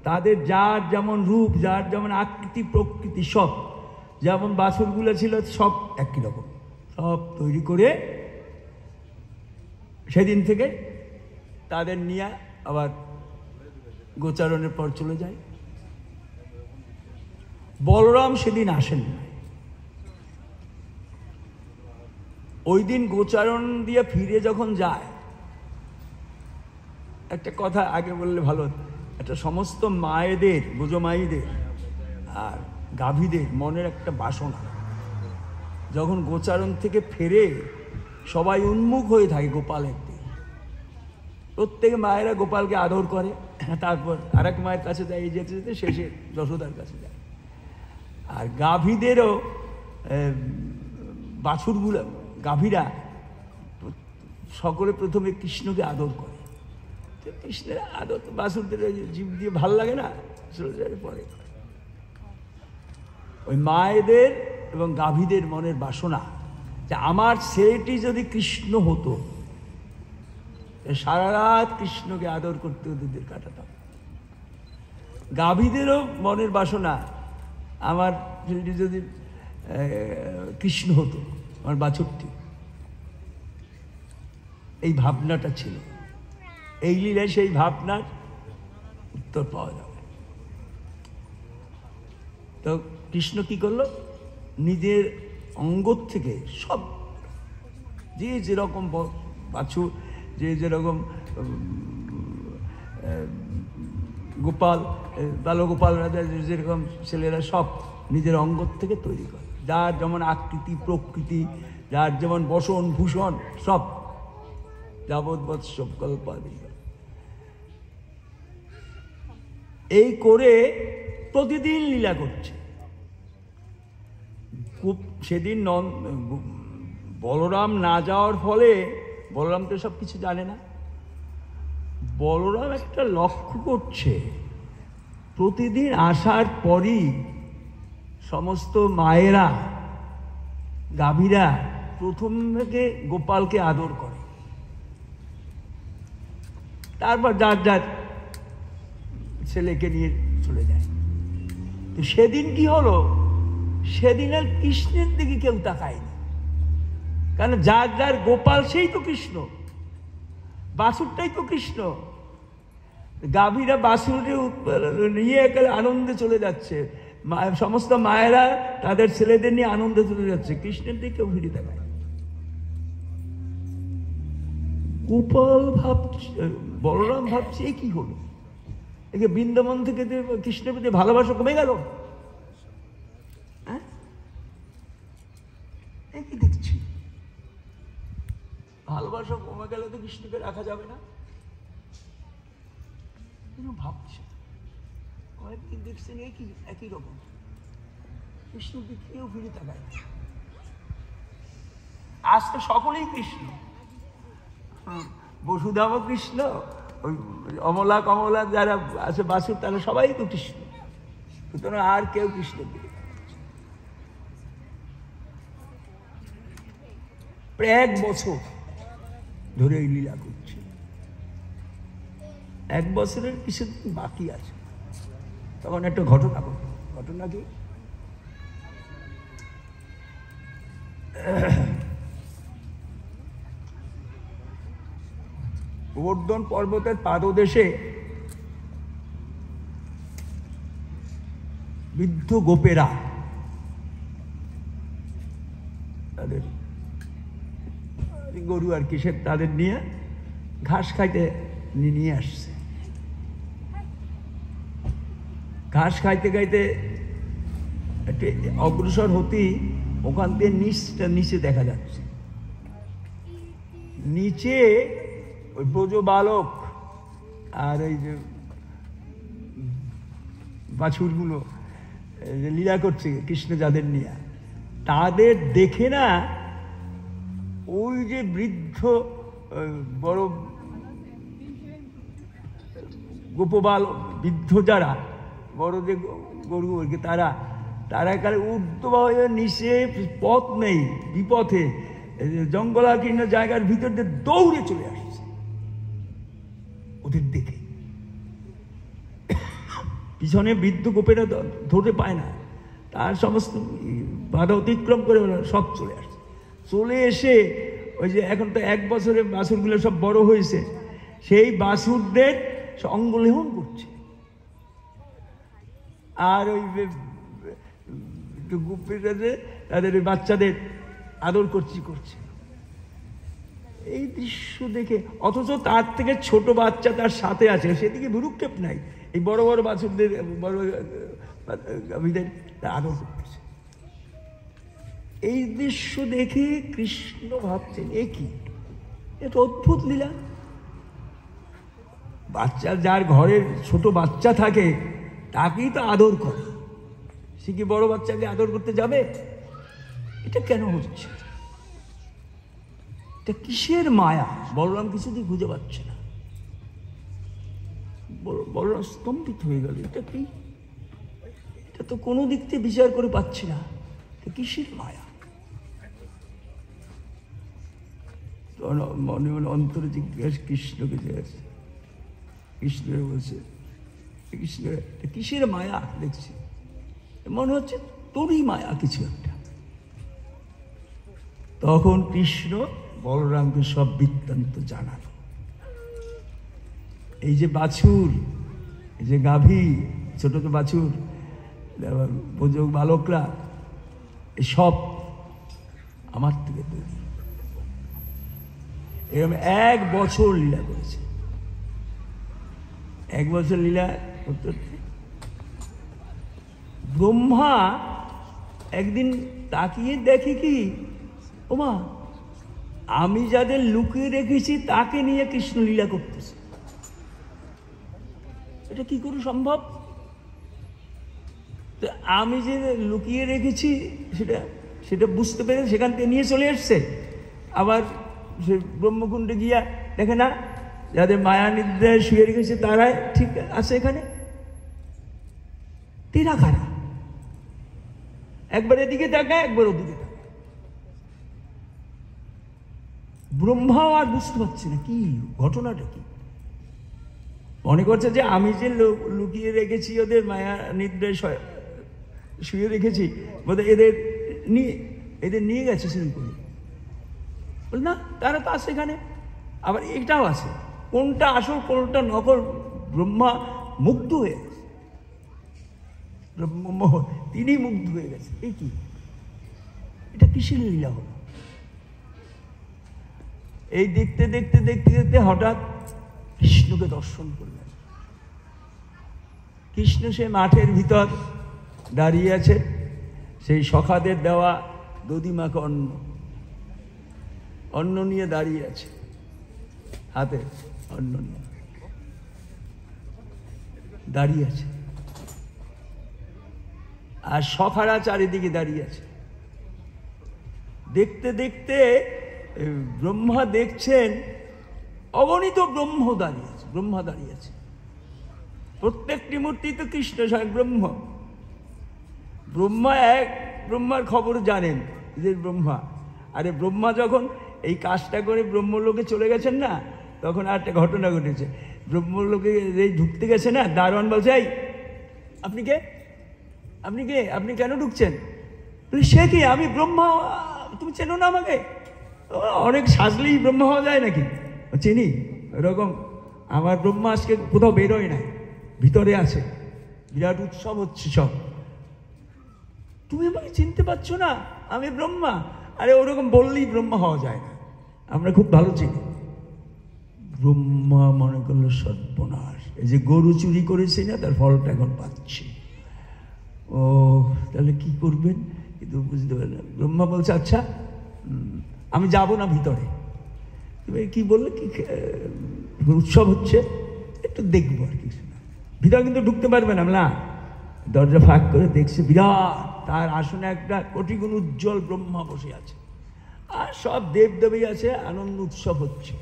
তাদের যার যেমন রূপ, যার যেমন আকৃতি প্রকৃতি, সব যেমন বাছুরগুলো ছিল সব একই রকম, সব তৈরি করে সেদিন থেকে তাদের নিয়ে আবার গোচারণের পর চলে যায়। বলরাম সেদিন আসেন না। ওই দিন গোচারণ দিয়ে ফিরে যখন যায়, একটা কথা আগে বললে ভালো, একটা সমস্ত মায়েদের, বুঝো মায়েদের আর গাভীদের মনের একটা বাসনা, যখন গোচারণ থেকে ফেরে সবাই উন্মুখ হয়ে থাকে গোপালের দিকে। প্রত্যেক মায়েরা গোপালকে আদর করে, তারপর আরেক মায়ের কাছে যায়, যেতে যেতে শেষে যশোদার কাছে যায়। আর গাভীদেরও বাছুরগুলো, গাভীরা সকলে প্রথমে কৃষ্ণকে আদর করে। কৃষ্ণের আদর তো বাছুরদের জীব দিয়ে ভাল লাগে না, পরে ওই মায়েদের এবং গাভীদের মনের বাসনা যে আমার ছেলেটি যদি কৃষ্ণ হতো, সারা রাত কৃষ্ণকে আদর করতে ওদের কাটাতাম। গাভীদেরও মনের বাসনা আমার ছেলেটি যদি কৃষ্ণ হতো, আমার বাছুরটি। এই ভাবনাটা ছিল। এই লীলায় সেই ভাবনার উত্তর পাওয়া যাবে। তো কৃষ্ণ কি করলো, নিজের অঙ্গ থেকে সব, যে যেরকম বাছুর, যে যেরকম গোপাল, বালগোপাল রাজা যেরকম ছেলেরা সব নিজের অঙ্গ থেকে তৈরি করে, যার যেমন আকৃতি প্রকৃতি, যার যেমন বসন ভূষণ, সব যাবৎ বৎসব কল্পাদি এই করে প্রতিদিন লীলা করছে। সেদিন বলরাম না যাওয়ার ফলে, বলরাম তো সব কিছু জানে না, বলরাম একটা লক্ষ্য করছে, প্রতিদিন আসার পরই সমস্ত মায়েরা, গাভীরা প্রথম থেকে গোপালকে আদর করে, তারপর যার যার ছেলেকে নিয়ে চলে যায়। তো সেদিন কি হলো, সেদিন আর কৃষ্ণের দিকে কেউ তাকায়নি, কারণ যার যার গোপাল সেই তো কৃষ্ণ, বাছুরটাই তো কৃষ্ণ। গাভীরা বাছুরে নিয়ে একেবারে আনন্দে চলে যাচ্ছে, সমস্ত মায়েরা তাদের ছেলেদের নিয়ে আনন্দে চলে যাচ্ছে, কৃষ্ণের দিকে কেউ ফিরে তাকায়। গোপাল ভাবছে, বলরাম ভাবছে এ কি হলো, একে বৃন্দাবন থেকে কৃষ্ণের প্রতি ভালোবাসা কমে গেল, কি দেখছি ভালোবাসা কমে গেলে তো কৃষ্ণকে রাখা যাবে না, ভাবছে। কয়েকদিন দেখছেন একই রকম, কৃষ্ণকে কেউ ফিরে তাকায়। আজ তো সকলেই কৃষ্ণ, বসুধাও কৃষ্ণ, ওই অমলা কমলা যারা আছে বাসুর তারা সবাই তো কৃষ্ণ। সুতরাং আর কেউ কৃষ্ণ দিকে প্রায় 1 বছর ধরে এই লীলা করছে। 1 বছরের কিছু বাকি আছে, তখন একটা ঘটনা ঘটল। ঘটনা কি, গোবর্ধন পর্বতের পাদদেশে বৃদ্ধ গোপেরা তাদের গরু আর কি, সে তাদের নিয়ে ঘাস খাইতে নিয়ে আসছে। ঘাস খাইতে খাইতে অগ্রসর হতেই ওখান দিয়ে নিচে দেখা যাচ্ছে, নিচে ওই ব্রজ বালক আর এই যে বাছুরগুলো লীলা করছে কৃষ্ণ যাদের নিয়ে, তাদের দেখে না ওই যে বৃদ্ধ বড় গোপবাল বৃদ্ধ যারা বড় যে গরু তারা তারা কালে ঊর্ধ্ব হয়ে নিচে পথ নেই, বিপথে জঙ্গলাকীর্ণ জায়গার ভিতর দিয়ে দৌড়ে চলে আসছে ওদের দেখে। পিছনে বৃদ্ধ গোপেরা ধরতে পায় না, তার সমস্ত বাধা অতিক্রম করে সব চলে আসছে। চলে এসে ওই যে এখন তো 1 বছরে বাছুরগুলো সব বড় হয়েছে, সেই বাছুরদের অঙ্গলেহন করছে, আর ওই গোপীরা তাদের ওই বাচ্চাদের আদর করছে। এই দৃশ্য দেখে, অথচ তার থেকে ছোট বাচ্চা তার সাথে আছে, সেদিকে ভুরুক্ষেপ নাই, এই বড় বড় বাছুরদের বড় গাভীদের আদর করতেছে। এই দৃশ্য দেখে কৃষ্ণ ভাবছেন, এ কি, এটা অদ্ভুত লীলা। বাচ্চা যার ঘরের ছোট বাচ্চা থাকে তাকেই তো আদর করে, সে কি বড় বাচ্চাকে আদর করতে যাবে? এটা কেন হচ্ছে? এটা কিসের মায়া? বলরাম কিছুতেই খুঁজে পাচ্ছে না। বলরাম স্তম্ভিত হয়ে গেল, এটা কি? এটা তো কোনো দিক থেকে বিচার করে পাচ্ছি না, এটা কিসের মায়া? মনে মনে অন্তরে জিজ্ঞাসা কৃষ্ণকে জিজ্ঞাসা, কৃষ্ণ বলছে, কৃষ্ণ কিসের মায়া দেখছি? মনে হচ্ছে তোরই মায়া কিছু একটা। তখন কৃষ্ণ বলরামকে সব বৃত্তান্ত জানালো। এই যে বাছুর, এই যে গাভী, ছোট ছোট বাছুর, বালকরা, সব আমার থেকে তৈরি। এরকম 1 বছর লীলা করেছে। 1 বছর লীলা করতে ব্রহ্মা একদিন তাকিয়ে দেখে কি, ওমা, আমি যাদের লুকিয়ে রেখেছি তাকে নিয়ে কৃষ্ণ লীলা করতেছে, এটা কি করে সম্ভব? আমি যে লুকিয়ে রেখেছি সেটা বুঝতে পেরে সেখান থেকে নিয়ে চলে আসছে। আবার সে ব্রহ্মকুণ্ডে গিয়া দেখে না, যাদের মায়া নিদ্রায় শুয়ে রেখেছে তারাই ঠিক আছে এখানে। তেরা খারা, একবার এদিকে তাকায়, একবার ওদিকে তাকায়। ব্রহ্মাও আর বুঝতে পারছে না কি ঘটনাটা কি। মনে করছে যে আমি যে লুকিয়ে রেখেছি, ওদের মায়া নিদ্রায় শুয়ে রেখেছি, বোধহয় এদের নিয়ে গেছে শুরু করে। না, তারা তো আছে এখানে, আবার এটাও আছে। কোনটা আসল কোনটা নকল, ব্রহ্মা মুগ্ধ হয়ে গেছে, ব্রহ্মমোহন তিনি মুগ্ধ হয়ে গেছে। এই কি, এটা কিসের লীলা হলো? এই দেখতে দেখতে দেখতে দেখতে হঠাৎ কৃষ্ণকে দর্শন করলেন। কৃষ্ণ সে মাঠের ভিতর দাঁড়িয়ে আছে, সেই সখাদের দেওয়া দধিমাকে অন্ন নিয়ে দাঁড়িয়ে আছে, হাতে অন্ন নিয়ে দাঁড়িয়ে আছে, আর সখারা চারিদিকে দাঁড়িয়ে আছে। দেখতে দেখতে ব্রহ্মা দেখছেন অগণিত ব্রহ্মা দাঁড়িয়ে আছে। প্রত্যেকটি মূর্তি তো কৃষ্ণ স্বয়ং ব্রহ্মার খবর জানেন যে ব্রহ্মা। আরে ব্রহ্মা যখন এই কাজটা করে ব্রহ্মলোকে চলে গেছেন না, তখন আর একটা ঘটনা ঘটেছে। ব্রহ্মলোকে এই ঢুকতে গেছে না, দারোয়ান বলছে, এই আপনি কে, আপনি কেন ঢুকছেন? সে কি, আমি ব্রহ্মা, তুমি চেনো না আমাকে? অনেক সাজলেই ব্রহ্মা হওয়া যায় নাকি? চিনি, এরকম আমার ব্রহ্মা আজকে কোথাও বেরোয় নাই, ভিতরে আছে, বিরাট উৎসব হচ্ছে সব। তুমি আমাকে চিনতে পারছো না, আমি ব্রহ্মা? আরে ওরকম বললেই ব্রহ্মা হওয়া যায় না, আমরা খুব ভালো চিনি। ব্রহ্মা মনে করলো সর্বনাশ, এই যে গরু চুরি করেছি না, তার ফলটা এখন পাচ্ছি। ও তাহলে কি করবেন? কিন্তু বুঝতে পারলেন, ব্রহ্মা বলছে, আচ্ছা আমি যাব না ভিতরে। তুমি কি বললে, কি উৎসব হচ্ছে, একটু দেখবো আর কিছু না, ভিতরে কিন্তু ঢুকতে পারবে না। না, দরজা ফাঁক করে দেখছে বিরাট, তার আসনে একটা কোটিগুণ উজ্জ্বল ব্রহ্মা বসে আছে, আর সব দেবদেবী আছে, আনন্দ উৎসব হচ্ছে।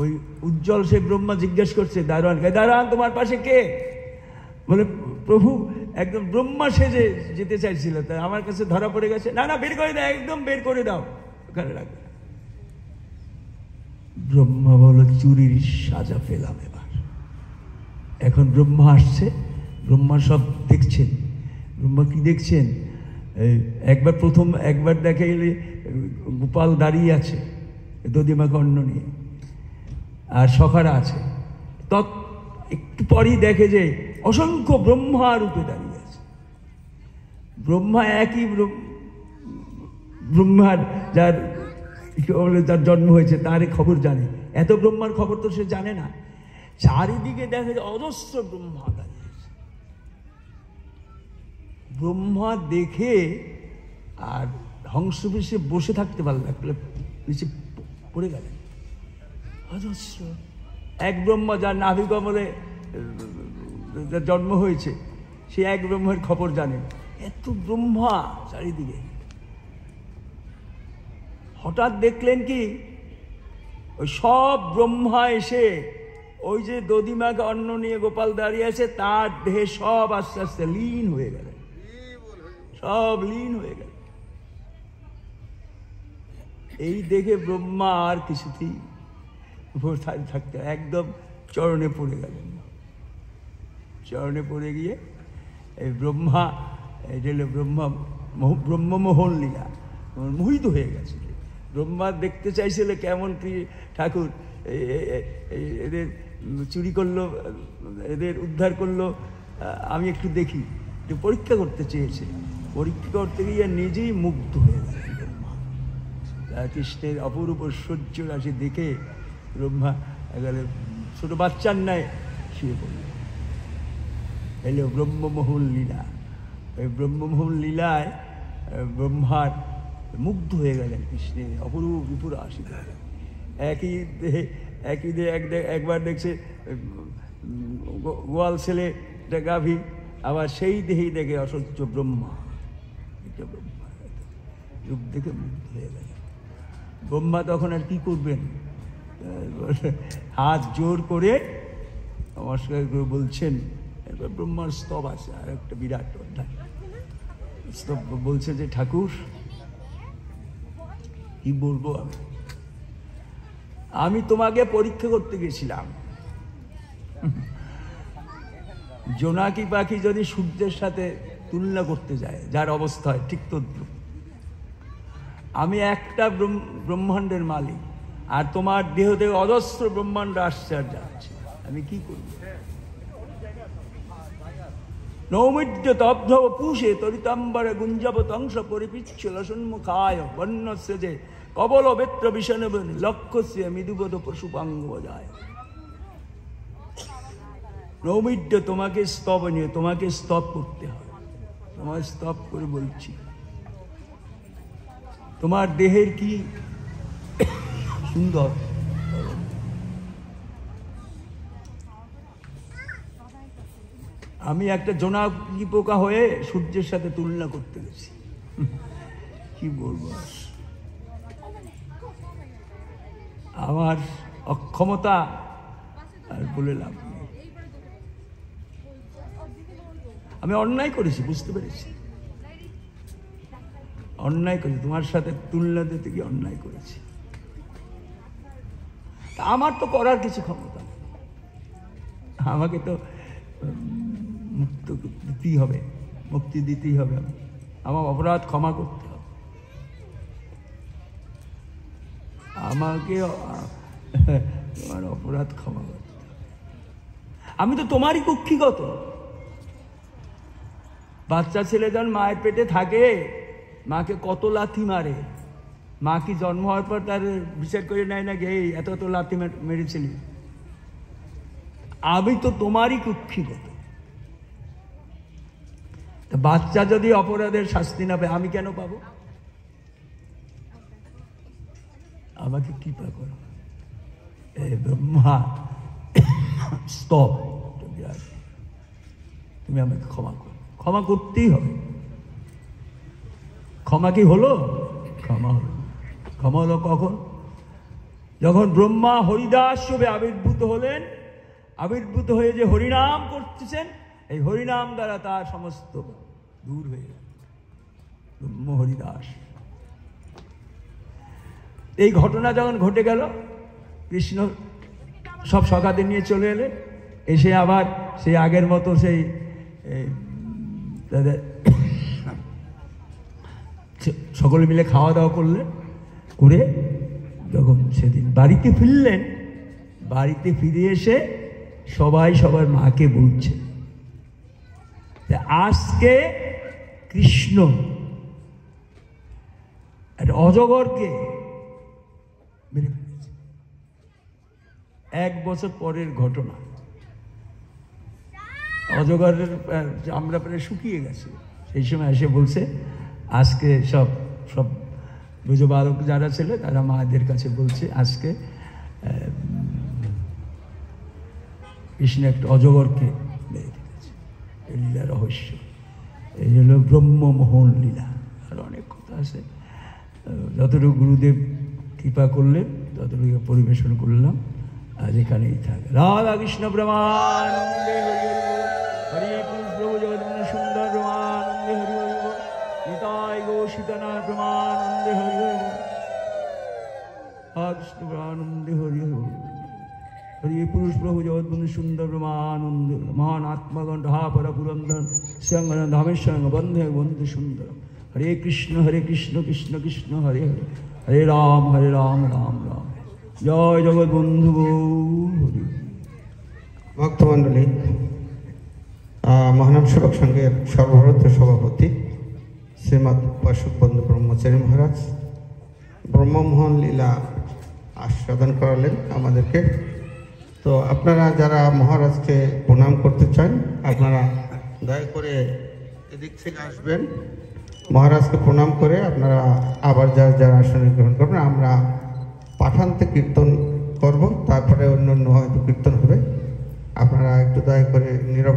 ওই উজ্জ্বল সে ব্রহ্মা জিজ্ঞেস করছে দারোয়ানকে, দারোয়ান তোমার পাশে কে? বলে, প্রভু একদম ব্রহ্মা সেজে যেতে চাইছিল, তাই আমার কাছে ধরা পড়ে গেছে। না বের করে দাও, একদম বের করে দাও, ওখানে রাখবে। ব্রহ্মা বলো, চুরির সাজা পেলাম এবার। এখন ব্রহ্মা আসছে, ব্রহ্মা সব দেখছেন। ব্রহ্মা কি দেখছেন? একবার দেখে গেলে গোপাল দাঁড়িয়ে আছে দধিমা কর্ণ নিয়ে, আর সখারা আছে। একটু পরই দেখে যে অসংখ্য ব্রহ্মা রূপে দাঁড়িয়ে আছে। ব্রহ্মা একই ব্রহ্মার যার জন্ম হয়েছে তার খবর জানে, এত ব্রহ্মার খবর তো সে জানে না। চারিদিকে দেখে যে অজস্র ব্রহ্মা দাঁড়িয়ে আছে। ব্রহ্মা দেখে আর হংস বেশে বসে থাকতে পারল না, নিচে পড়ে গেলেন। অজস্র এক ব্রহ্মা যার নাভি কমলে জন্ম হয়েছে, সে এক ব্রহ্মের খবর জানেন। এত ব্রহ্মা চারিদিকে। হঠাৎ দেখলেন কি, ওই সব ব্রহ্মা এসে ওই যে দধিমাকে অন্ন নিয়ে গোপাল দাঁড়িয়ে আছে তার দেহে সব আস্তে আস্তে লীন হয়ে গেল, সব লীন হয়ে গেল। এই দেখে ব্রহ্মা আর কিছুতেই থাকতে, একদম চরণে পড়ে গেলেন। চরণে পড়ে গিয়ে এই ব্রহ্মা, এটা হলো ব্রহ্মমোহন লীলা, মোহিত হয়ে গেছে। ব্রহ্মা দেখতে চাইছিল কেমন কি ঠাকুর এদের চুরি করলো, এদের উদ্ধার করলো, আমি একটু দেখি, একটু পরীক্ষা করতে চেয়েছে। পরীক্ষা করতে গিয়ে নিজেই মুগ্ধ হয়ে গেলেন ব্রহ্মা। কৃষ্ণের অপরূপ সূর্য রাশি দেখে ব্রহ্মা একেবারে ছোট বাচ্চার ন্যায় শুয়ে পড়ল। এলো ব্রহ্মমোহন লীলা। ওই ব্রহ্মমোহন লীলায় ব্রহ্মার মুগ্ধ হয়ে গেলেন কৃষ্ণের অপরূপ বিপুর রাশি। একই দেহে একবার দেখছে গোয়াল ছেলে গাভী, আবার সেই দেহেই দেখে অসহ্য ব্রহ্মা। এটা ব্রহ্মা রূপ দেখে মুগ্ধ হয়ে গেলেন। ব্রহ্মা তখন আর কি করবেন, হাত জোর করে নমস্কার করে বলছেন। এবার ব্রহ্মার স্তব আছে, আর একটা বিরাট অধ্যায় স্তব বলছে যে, ঠাকুর কি বলবো, আমি তোমাকে পরীক্ষা করতে গেছিলাম। জোনাকি পাখি যদি সূর্যের সাথে তুলনা করতে যায়, যার অবস্থা হয় ঠিক তদ্রুপ। আমি একটা ব্রহ্মাণ্ডের মালিক, আর তোমার দেহ থেকে অজস্র ব্রহ্মাণ্ড আসছে আর যাচ্ছে, আমি কি করব? নৌমিদ্য তব্ধব পুষে তরিতাম্বরে গুঞ্জবতংশ পরিপিচ্ছল সন্মুখায় বন্যস্য যে কবল বেত্র বিষণবন লক্ষ্যস্য মৃদুবদ পশুপাঙ্গ যায়। নৌমিদ্য তোমাকে স্তবনীয়, তোমাকে স্তব করতে হয়। তোমার স্তব করে বলছি, তোমার দেহের কি সুন্দর। আমি একটা জোনাকি পোকা হয়ে সূর্যের সাথে তুলনা করতে গেছি, কি বলবো। আমার অক্ষমতা আর বলে লাভ নেই। আমি অন্যায় করেছি, বুঝতে পেরেছি অন্যায় করেছি, তোমার সাথে তুলনা দিতে গিয়ে অন্যায় করেছি। আমার তো করার কিছু ক্ষমতা নেই, আমাকে তো মুক্ত দিতেই হবে, মুক্তি দিতেই হবে, আমার অপরাধ ক্ষমা করতে হবে, আমাকে তোমার অপরাধ ক্ষমা করতে হবে। আমি তো তোমারই কুক্ষিগত। বাচ্চা ছেলে যখন মায়ের পেটে থাকে মাকে কত লাথি মারে, মা কি জন্ম হওয়ার পর তার বিচার করে নেয় না গে এত এত লাথি মেরেছিলি? আমি তো তোমারই কুক্ষিগত। বাচ্চা যদি অপরাধের শাস্তি না পায় আমি কেন পাবো? আমাকে কৃপা করো ব্রহ্মা, স্টপ, তুমি আমাকে ক্ষমা করো। ক্ষমা করতেই হবে। ক্ষমা কি হলো? ক্ষমা হলো। ক্ষমা হলো কখন? যখন ব্রহ্মা হরিদাস রূপে আবির্ভূত হলেন, আবির্ভূত হয়ে যে হরিনাম করতেছেন, এই হরিনাম দ্বারা তার সমস্ত দূর হয়ে গেল। ব্রহ্ম হরিদাস। এই ঘটনা যখন ঘটে গেল, কৃষ্ণ সব সখাদের নিয়ে চলে এলেন, এসে আবার সেই আগের মতো সেই তাদের সকলে মিলে খাওয়া দাওয়া করলেন, করে যখন সেদিন বাড়িতে ফিরলেন, বাড়িতে ফিরে এসে সবাই সবার মাকে বলছে আজকে কৃষ্ণ একটা অজগরকে মেরে ফেলেছে। 1 বছর পরের ঘটনা। অজগরের আমরা প্রায় শুকিয়ে গেছে, সেই সময় এসে বলছে আজকে সব সব ব্রজবালক যারা ছিল তারা মাদের কাছে বলছে আজকে কৃষ্ণ একটা অজগরকে মেরে ফেলেছে। এই লীলা রহস্য, এই হলো ব্রহ্মমোহন লীলা। আর অনেক কথা আছে, যতটুকু গুরুদেব কৃপা করলেন ততটুকু পরিবেশন করলাম। আজ এখানেই থাকে। রাধা কৃষ্ণ প্রেমানন্দে হরি হরি পুরুষ প্রভু জগৎ সুন্দর প্রেমানন্দে হরি হরি নিতাই গো সীতানাথ প্রেমানন্দে হরি হরি কৃষ্ণ প্রেমানন্দে হরি হরি হরি পুরুষ প্রভু জগৎবন্ধু সুন্দর প্রেমানন্দ মহান আত্মগণ্ড হা পর পুরন্দর শ্যাঙ্গন ধামেশ্বর বন্ধে বন্ধু সুন্দর। হরে কৃষ্ণ কৃষ্ণ কৃষ্ণ হরে হরে, হরে রাম রাম রাম। জয় জগৎবন্ধু হরি। ভক্তমণ্ডলী, মহানাম সেবক সংঘের সর্বভারতীয় সভাপতি শ্রীমৎ পশুবন্ধু ব্রহ্মচারী মহারাজ ব্রহ্মমোহন লীলা আস্বাদন করালেন আমাদেরকে। তো আপনারা যারা মহারাজকে প্রণাম করতে চান আপনারা দয়া করে এদিক থেকে আসবেন, মহারাজকে প্রণাম করে আপনারা আবার যারা আসনে গ্রহণ করবেন। আমরা পাঠান্তে কীর্তন করব, তারপরে অন্য অন্য হয়তো কীর্তন হবে। আপনারা একটু দয়া করে নীরব